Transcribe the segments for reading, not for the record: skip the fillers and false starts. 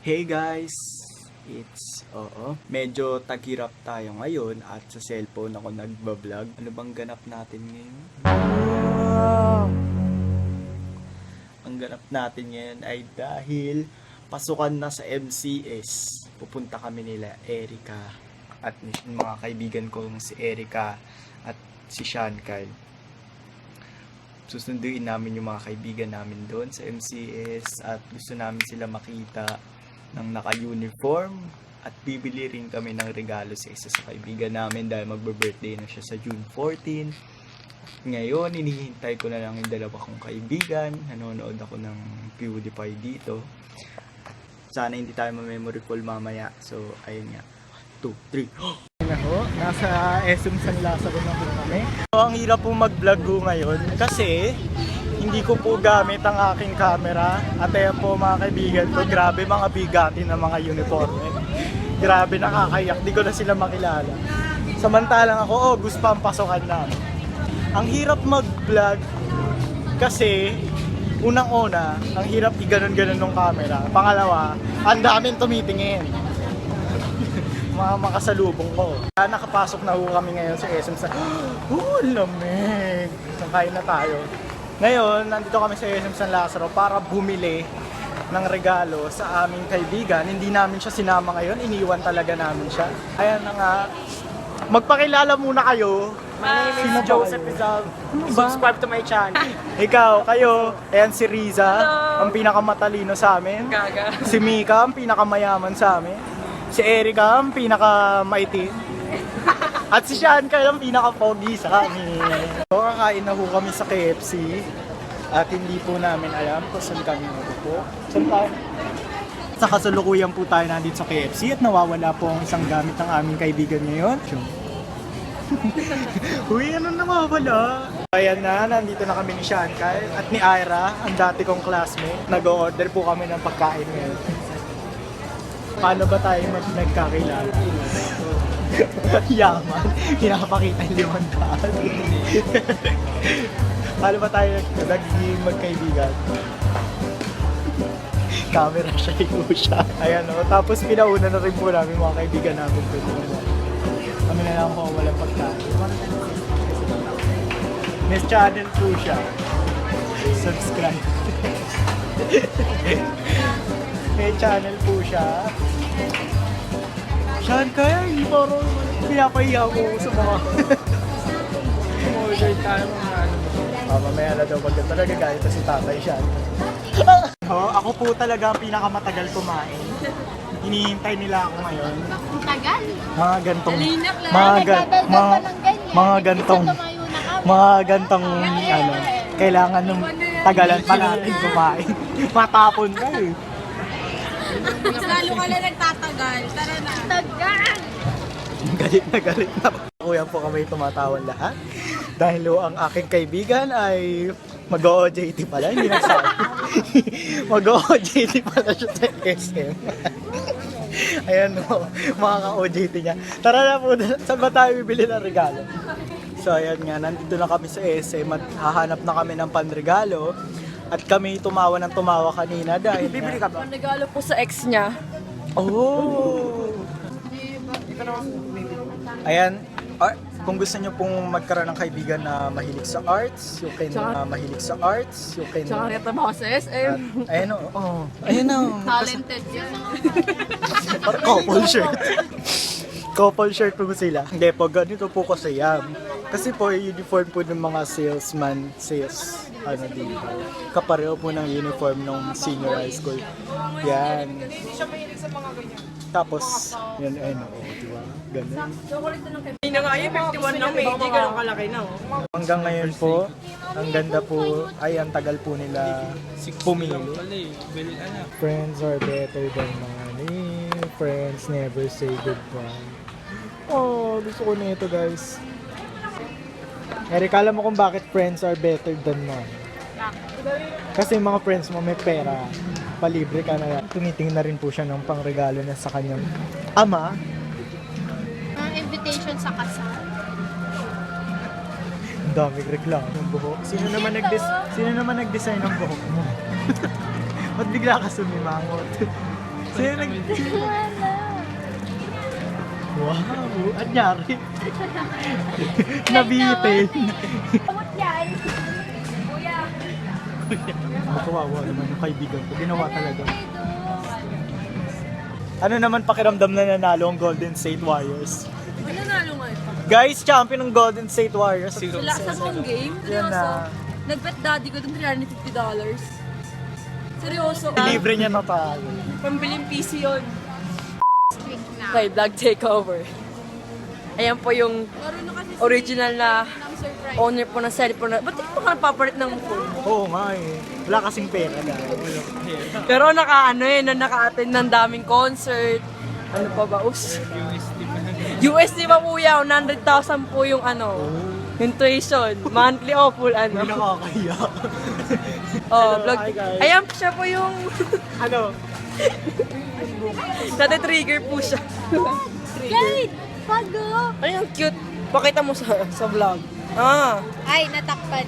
Hey guys! Medyo taghirap tayo ngayon at sa cellphone ako nagbablog. Ano bang ganap natin ngayon? Ang ganap natin ngayon ay dahil pasukan na sa MCS. Pupunta kami nila Erica at mga kaibigan kong si Erica at si Sean Kyle. Susunduin namin yung mga kaibigan namin doon sa MCS at gusto namin sila makita ng naka-uniform at bibili rin kami ng regalo sa isa sa kaibigan namin dahil magbe-birthday na siya sa June 14. Ngayon, inihintay ko na lang yung dalawa kong kaibigan. Nanonood ako ng PewDiePie dito. Sana hindi tayo ma-memory call mamaya. So, ayun nga. 2, 3. Nasa SM San Lazaro na po kami. So, ang hirap po mag-vlog ko ngayon kasi hindi ko po gamit ang aking camera. At ayan po mga kaibigan ko, grabe mga bigati ng mga uniforme. Grabe nakakayak, di ko na sila makilala. Samantalang ako, gusto pa ang pasokan namin. Ang hirap mag-vlog kasi unang-una, ang hirap i-ganon-ganon ng camera. Pangalawa, ang daming tumitingin. Mga makasalubong ko. Nakapasok na ho kami ngayon sa SM sa lamig. So, kain na tayo. Ngayon, nandito kami sa SM San Lazaro para bumili ng regalo sa aming kaibigan. Hindi namin siya sinama ngayon, iniwan talaga namin siya. Ayan na nga. Magpakilala muna kayo. My name Sino is ba Joseph kayo? Rizal. ba? Subscribe to my channel. Ikaw, kayo. Ayan si Riza, Hello. ang pinakamatalino sa amin. Gaga. Si Mika, ang pinakamayaman sa amin. Si Erica, ang pinakamaitim. At si Sean Kyle, ang pinaka-pogi sa amin. So, kakain na ho kami sa KFC. At hindi po namin alam kung saan kami mabupo. Saan tayo? Sa kasalukuyan po tayo nandito sa KFC at nawawala po ang isang gamit ng aming kaibigan ngayon. Uy, ano nawawala? Ayan na, nandito na kami ni Sean Kyle at ni Ira, ang dati kong classmate. Nag-order po kami ng pagkain ngayon. Paano ba tayo nagkakilala? Yaman, pinapakita yung 500. Paano ba tayo naging magkaibigan? Camera siya, ikaw siya. Ayan o, tapos pinauna na rin po namin mga kaibigan namin doon. Kami na lang po walang pagkain. Miss channel po siya. Subscribe. May channel po siya. Sean Kyle, parang pinapahiya ko sa mga Order tayo mga ano. mamaya na daw pagka talaga kahit si tatay siya. Ako po talaga ang pinakamatagal kumain. Hinihintay nila ako ngayon. Ang tagal. Mga gantong Alinak lang. mga gantong mga gantong ano, kailangan nung tagalan pa natin kumain. Matapon ka eh. Mas lalo ka lang nagtatagal. Tara na. Tagal! Galit na. Kuya po kami tumatawan lahat. Dahil ang aking kaibigan ay mag-OJT pala, hindi nagsabi. Mag-OJT pala siya sa SM. Ayan o, mga ka-OJT niya. Tara na po, saan ba tayo bibili ng regalo? So ayan nga, nandito na kami sa SM at hahanap na kami ng panregalo. At kami tumawa ng tumawa kanina dahil Bibili ka ba? Regalo po sa ex niya. Oh! Ayan, kung gusto nyo pong magkaroon ng kaibigan na mahilig sa arts, you can Tsaka natabaho sa SM. ayan o, ayan o. Talented yan. Parang couple shirt. Couple shirt po sila. Hindi po, ganito po kasi yan. Kasi po, uniform po ng mga salesman, dito. Kapareho po ng uniform ng senior high school. Yan. Hindi siya mahilig sa mga ganyan. Tapos, yan, ayun o, diba? Ganun. Hindi na nga yun, 51 lang may hindi ganun kalaki na. Hanggang ngayon po, ang ganda po, ay ang tagal po nila pumili. Friends are better than money. Friends never say goodbye. Oh, gusto ko na ito guys. Eric, alam mo kung bakit friends are better than money? Kasi yung mga friends mo may pera, palibre ka na. Tumitingin na rin po siya ng pangregalo na sa kanyang ama. Ang invitation sa kasal. Ang daming reklamo ng buhok. Sino naman nag-design ng buhok mo? Ba't bigla ka sumimangot? Sino nag... Wow, anyari. Nabitin. Kamot yan. Kuya. Kawawa naman yung kaibigan ko. Ginawa talaga. Ano naman pakiramdam na nanalo ang Golden State Warriors? Nanalo nga ito. Guys, champion ng Golden State Warriors. Sila sa buong game? Yan na. Nag-bet daddy ko dun $350. Seryoso. Libre niya na tayo. Pambiling PC yun. Okay, vlog takeover. Ayan po yung original na owner po ng cellphone na. Ba't di po ka napapalit ng phone? Oo nga eh. Wala kasing pera dahil. Pero naka-attend ng daming concert. Ano pa ba? USD pa po yan. 100,000 po yung yung tuition. Monthly o full Hindi nakakaya. vlog. Hi, guys. Ayan siya po yung Ano? nati-trigger po siya. Guys! Pago! Ay, ang cute. Pakita mo sa vlog. Ay, natakpan.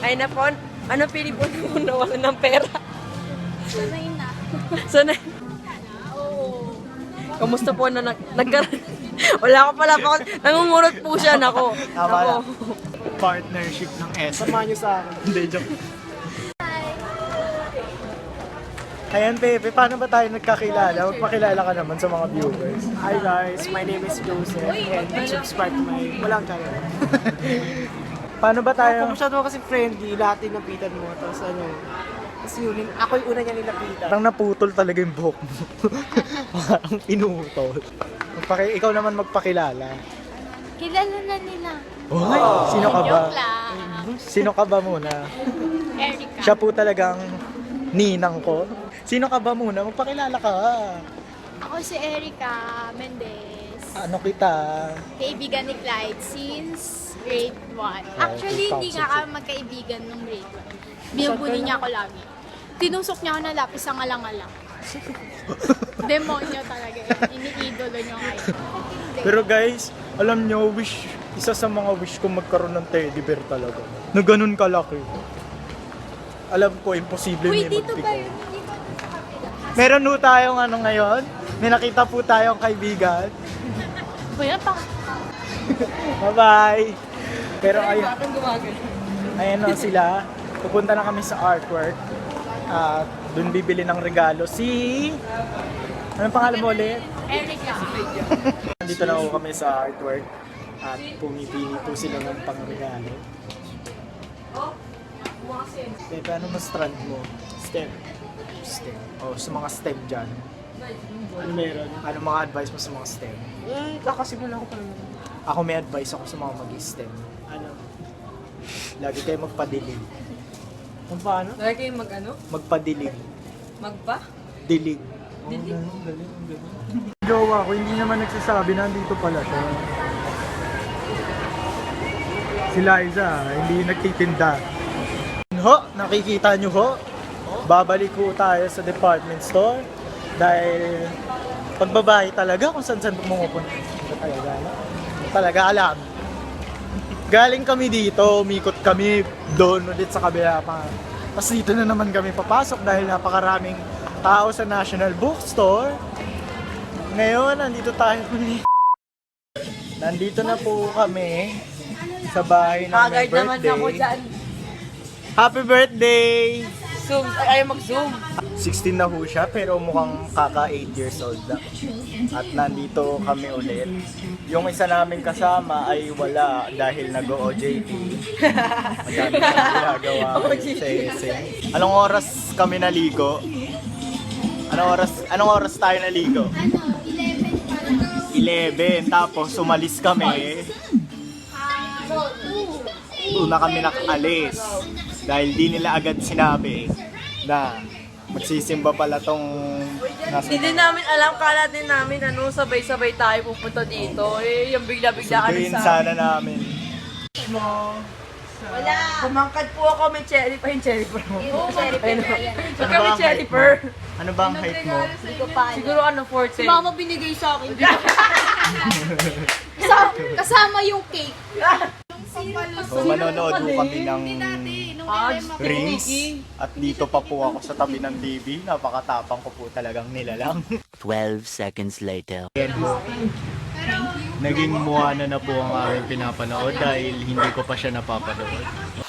Ay na po. Ano pili po mo nawala ng pera? Sanay na. Sana. Oo. Kamusta po na nagkaroon? Wala ko pala pa. Nangungurot po siya. Nako. Tama Nako. na. Partnership ng S. Samahan niyo sa akin. Hindi, joke. Ayan, Pepe, paano ba tayo nagkakilala? Magpakilala ka naman sa mga viewers. Hi guys, my name is Joseph and subscribe to my walang channel. Paano ba Kung tayo? masyado kasi friendly, lahat nilapitan mo. Tapos tapos yun, ako yung una niya nilapitan. Parang naputol talaga yung buhok mo. Parang pinutol. Ikaw naman magpakilala. Kilala na nila. Hoy, sino ka ba? Joke lang. Sino ka ba muna? Erica. Siya po talagang ninang ko. Sino ka ba muna? Magpakilala ka. Ako si Erica Mendez. Ano kita? Kaibigan ni Clyde since grade 1. Actually, hindi nga kami magkaibigan nung grade 1. Binubuli niya ako lagi. Tinusok niya ako ng lapis sa ngalang-alang. Demonyo talaga yun. Iniidolo niyo ngayon. Pero guys, alam nyo, isa sa mga wish ko magkaroon ng teddy bear talaga. Na ganun kalaki. Alam ko, imposible Uy, may dito ba magbigay. yun? Hindi ba dito sa kapila? Meron po tayong ngayon. May nakita po tayong kaibigan. Kuya, Bye-bye! Pero ayun, ayan na sila. Pupunta na kami sa artwork. At dun bibili ng regalo si... Anong pangalan mo ulit? Erica. Nandito na po kami sa artwork. At pumipili po sila ng pangregalo. Teka, ano mas strand mo? Step. STEM. Oh, sa mga STEM dyan. Ano meron? Ano mga advice mo sa mga STEM? Kakasimula ko pa naman. Ako may advice ako sa mga mag-STEM. Ano? Lagi kayo magpadilig. Kung paano? Lagi kayong Magpadilig. magpa? Dilig. Dilig? Jowa ko, hindi naman nagsasabi na andito pala siya. Si Liza, hindi nagtitinda. Ho, nakikita nyo ho? Babalik po tayo sa department store dahil pagbabae talaga kung saan pumupunta. Hindi talaga alam. Galing kami dito, umikot kami doon ulit sa kabila pa. Tapos dito na naman kami papasok dahil napakaraming tao sa National Bookstore. Ngayon, nandito tayo ulit. Nandito na po kami sa bahay ng may Kagad naman ako birthday. dyan. Happy birthday! Zoom. Ayaw mag-zoom. 16 na ho siya pero mukhang kaka 8 years old na. At nandito kami ulit. Yung isa namin kasama ay wala dahil nag-OJT. Madami siyang ginagawa sa SM. Anong oras kami naligo? Anong oras tayo naligo? 11. Tapos umalis kami. Una kami nakaalis. Dahil di nila agad sinabi na magsisimba pala tong nasa... Hindi namin alam, kala din namin sabay-sabay tayo pupunta dito. Yung bigla-bigla Sunduin sa... sana namin. Wala. Kumangkad po ako, may cherry pa yung cherry per mo. Cherry Ayun. pa yan. Huwag kami cherry per. Ano ba ang height mo? Hindi ko pa. Siguro 410. Mama binigay sa akin. Kasama yung cake. So, manonood po kami ng Rings. At dito pa po ako sa tabi ng TV. Napakatapang ko po talagang nilalang. 12 seconds later. Naging Moana na po ang aming pinapanood dahil hindi ko pa siya napapanood.